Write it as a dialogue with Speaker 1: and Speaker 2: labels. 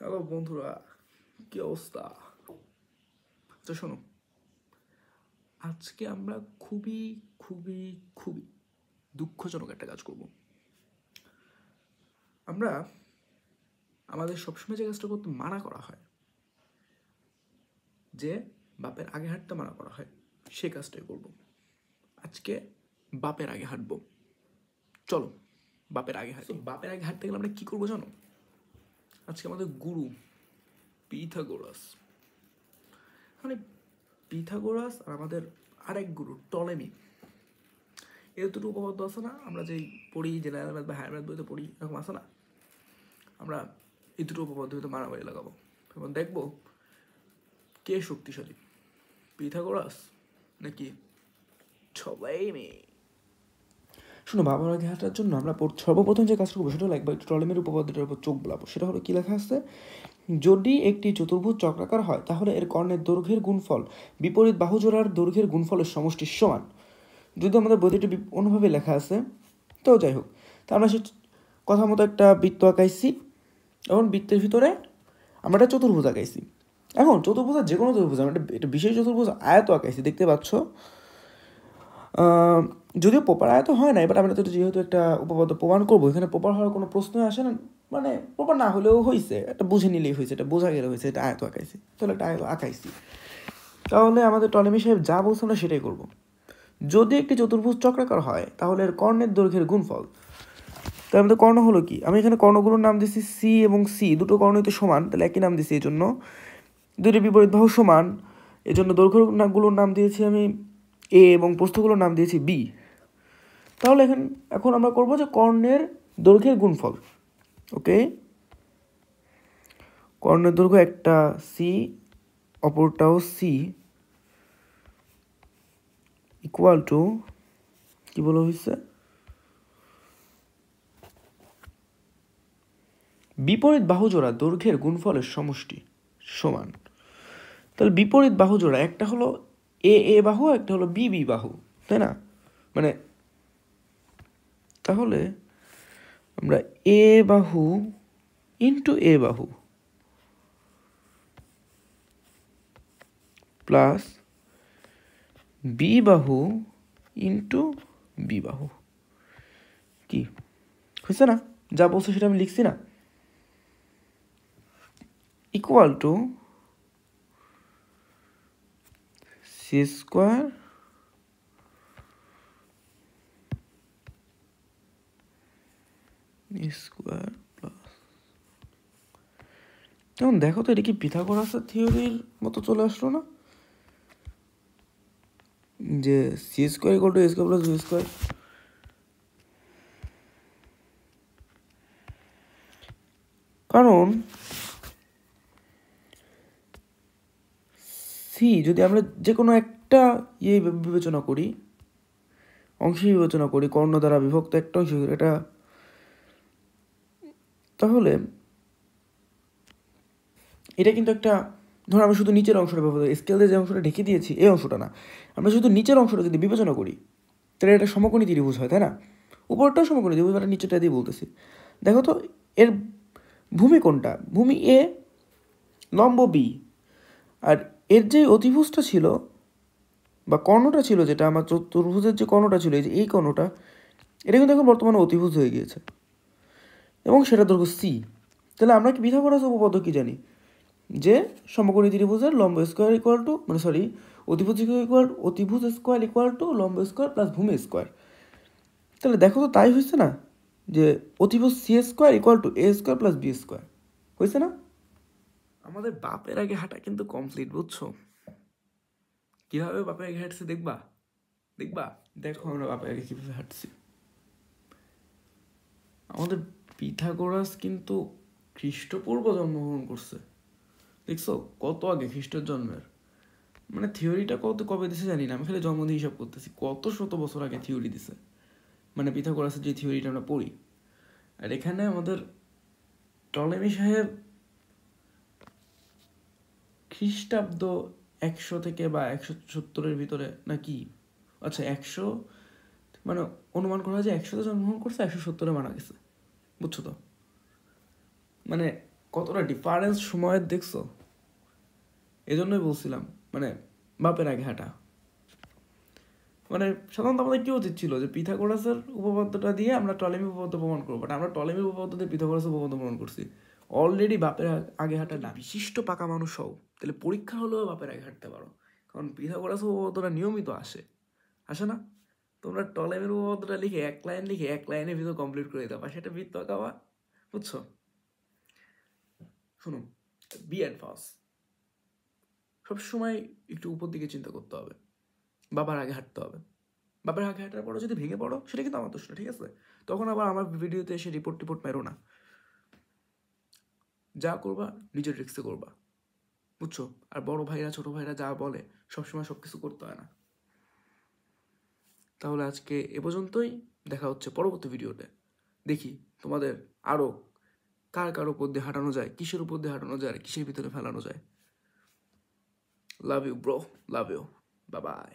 Speaker 1: Hello বন্ধুরা, কি অবস্থা? আচ্ছা শোনো, আজকে আমরা খুবই খুবই খুবই দুঃখজনক একটা কাজ করব। আমরা আমাদের সবসময় যে কাজটা করতে মানা করা হয়, যে বাপের আগে হাঁটতে মানা করা হয়, সে কাজটাই করব। আজকে বাপের আগে হাঁটবো। চলো বাপের আগে হাঁটি। বাপের আগে হাঁটতে গেলে আমরা কি করবো জানো? আজকে আমাদের গুরু পিথাগোরাস, মানে পিথাগোরাস আর আমাদের আরেক গুরু টলেমি, এর দুটো উপপাদ্য আছে না, আমরা যেই পড়ি, জেনারেল ম্যাথ বা হায়ার ম্যাথ বইতে পড়ি, এরকম আছে না? আমরা এই দুটো উপপাদ্য হয়তো মারামারি লাগাবো এবং দেখবো কে শক্তিশালী, পিথাগোরাস নাকি টলেমি। শোনো, বাবার আগে হাঁটার জন্য আমরা সর্বপ্রথম যে কাজটা করবো সেটা হলো একবার টলেমির উপপাদ্যটার উপর চোখ বোলাবো। সেটা হলো কি লেখা আছে, যদি একটি চতুর্ভুজ চক্রাকার হয় তাহলে এর কর্ণের দৈর্ঘ্যের গুণফল বিপরীত বাহু জোড়ার দৈর্ঘ্যের গুণফলের সমষ্টির সমান। যদি আমাদের বইটি অন্যভাবে লেখা আছে, তো যাই হোক, তা আমরা সে কথা মতো একটা বৃত্ত আঁকাইছি। এখন বৃত্তের ভিতরে আমরা একটা চতুর্ভুজ আঁকাইছি। এখন চতুর্ভুজের যে কোনো চতুর্ভুজ, আমরা একটা বিশেষ চতুর্ভুজ আয়ত আঁকাইছি, দেখতে পাচ্ছ। যদিও প্রপার আয়ত হয় না, এবার আমরা তো যেহেতু একটা উপপাদ্য প্রমাণ করবো, এখানে প্রপার হওয়ার কোনো প্রশ্নই আসে না। মানে প্রপার না হলেও হয়েছে, একটা বুঝে নিলেই হয়েছে, এটা বোঝা গেলে হয়েছে, এটা আয়ত আঁকাইছি, তাহলে একটা আয়ত আঁকাইছি। তাহলে আমাদের টলেমি সাহেব যা বলছে আমরা সেটাই করবো। যদি একটি চতুর্ভুজ চক্রাকার হয় তাহলে এর কর্ণের দৈর্ঘ্যের গুণফল, তার মধ্যে কর্ণ হলো কি, আমি এখানে কর্ণগুলোর নাম দিচ্ছি সি এবং সি, দুটো কর্ণই তো সমান, তাহলে একই নাম দিচ্ছি। এই জন্য দুইটি বিপরীত বাহু সমান, এই জন্য দৈর্ঘ্যগুলোর নাম দিয়েছি আমি এ এবং প্রস্থগুলোর নাম দিয়েছি বি। তাহলে এখন আমরা করবো যে কর্ণের দৈর্ঘ্যের গুণফল। ওকে, কর্ণের দৈর্ঘ্য একটা সি, অপরটাও সি, ইকুয়াল টু কি বলা হয়েছে, বিপরীত বাহু জোড়া দৈর্ঘ্যের গুণফলের সমষ্টি সমান। তাহলে বিপরীত বাহু জোড়া, একটা হলো এ এ বাহু, একটা হলো বি বি বাহু, তাই না? মানে তাহলে আমরা এ বাহু ইন্টু এ বাহু প্লাস বি বাহু ইন্টু বি বাহু, কি হয়েছে না? যা বলছে সেটা আমি লিখছি না, equal to C square square plus, এখন দেখো তো এটা কি পিথাগোরাসের থিওরির মতো চলে আসলো না, যে C square equal to A square plus B square. কারণ সি যদি আমরা যে কোনো একটা বিবেচনা করি, অংশ বিবেচনা করি, কর্ণ দ্বারা বিভক্ত একটা অংশ, এটা তাহলে এটা কিন্তু একটা, ধরো আমরা শুধু নিচের অংশটা ব্যবহার করি, স্কেল দিয়ে যে অংশটা ঢেকে দিয়েছি এই অংশটা না, আমরা শুধু নিচের অংশটা যদি বিবেচনা করি তাহলে এটা সমকোণী ত্রিভুজ হয়, তাই না? উপরটাও সমকোণী ত্রিভুজ, মানে নিচেটা দিয়ে বলতেছি। দেখো তো এর ভূমি কোনটা, ভূমি এ, লম্ব বি, আর এর যে অতিভুজটা ছিল বা কর্ণটা ছিল, যেটা আমার চতুর্ভুজের যে কর্ণটা ছিল, এই যে এই কর্ণটা, এটা কিন্তু এখন বর্তমানে অতিভুজ হয়ে গিয়েছে এবং সেটা দৈর্ঘ্য সি। তাহলে আমরা কি পিথাগোরাস উপপাদ্য কি জানি, যে সমকোণী ত্রিভুজের লম্ব স্কোয়ার ইকুয়াল টু, মানে সরি, অতিভুজ স্কোয়ার ইকুয়াল টু লম্ব স্কোয়ার প্লাস ভূমি স্কোয়ার। তাহলে দেখো তো তাই হয়েছে না, যে অতিভুজ C square equal to A square plus B square হয়েছে না? আমাদের বাপের আগে হাঁটা কিন্তু কমপ্লিট, বুঝছো? কিভাবে বাপের আগে হাঁটছে দেখবা? দেখবা, দেখো আমরা বাপের আগে কিভাবে হাঁটছি। আমাদের পিথাগোরাস কিন্তু খ্রিস্টপূর্ব জন্মগ্রহণ করছে, দেখছো? কত আগে খ্রিস্টের জন্মের, মানে থিওরিটা কবে দিছে জানি না, আমি খালি জন্মদিন হিসাব করতেছি, কত শত বছর আগে থিওরি দিছে, মানে পিথাগোরাসের যে থিওরিটা আমরা পড়ি। আর এখানে আমাদের টলেমি সাহেব খ্রিস্টাব্দ 100 থেকে বা 170-এর ভিতরে নাকি, আচ্ছা 100, মানে অনুমান করা হয় যে 100-তে জন্মগ্রহণ করছে, 170-এ মারা গেছে, বুঝছো তো? মানে কতটা ডিফারেন্স সময়ের দেখছো? এজন্যই বলছিলাম মানে বাপের আগে হাঁটা। মানে সাধারণত আমাদের কি উচিত ছিল যে পিথাগোরাসের উপপাদ্যটা দিয়ে আমরা টলেমি উপপাদ্য প্রমাণ করবো, বাট আমরা টলেমি উপপাদ্য দিয়ে পিথাগোরাসের উপপাদ্য প্রমাণ করছি। অলরেডি বাপের আগে হাঁটা না বিশিষ্ট পাকা মানুষ হও, তাহলে পরীক্ষা হলেও বাপের আগে হাঁটতে পারো, কারণ পিথাগোরাস উপপাদ্যটা নিয়মিত আসে না? তোমরা টলেমির উপপাদ্যটা লিখে এক লাইনের ভিতর কমপ্লিট করে দিতে পারো, সেটা বৃত্ত আঁকাবা, বুঝছো? শুনো, বি অ্যাডভান্স, সবসময় একটু উপর দিকে চিন্তা করতে হবে, বাবার আগে হাঁটতে হবে। বাবার আগে হাঁটার পরে যদি ভেঙে পড়ো সেটা কিন্তু আমার দোষ না, ঠিক আছে? তখন আবার আমার ভিডিওতে এসে রিপোর্ট মেরো না। যা করবা নিজের রিস্কে করবা, বুঝছো? আর বড় ভাইরা ছোট ভাইরা যা বলে সবসময় সব কিছু করতে হয় না। তাহলে আজকে এ পর্যন্তই, দেখা হচ্ছে পরবর্তী ভিডিওতে। দেখি তোমাদের আরও কার উপর দিয়ে হাঁটানো যায়, কিসের উপর দিয়ে হাঁটানো যায়, কিসের ভিতরে ফেলানো যায়। Love you bro, love you, bye by.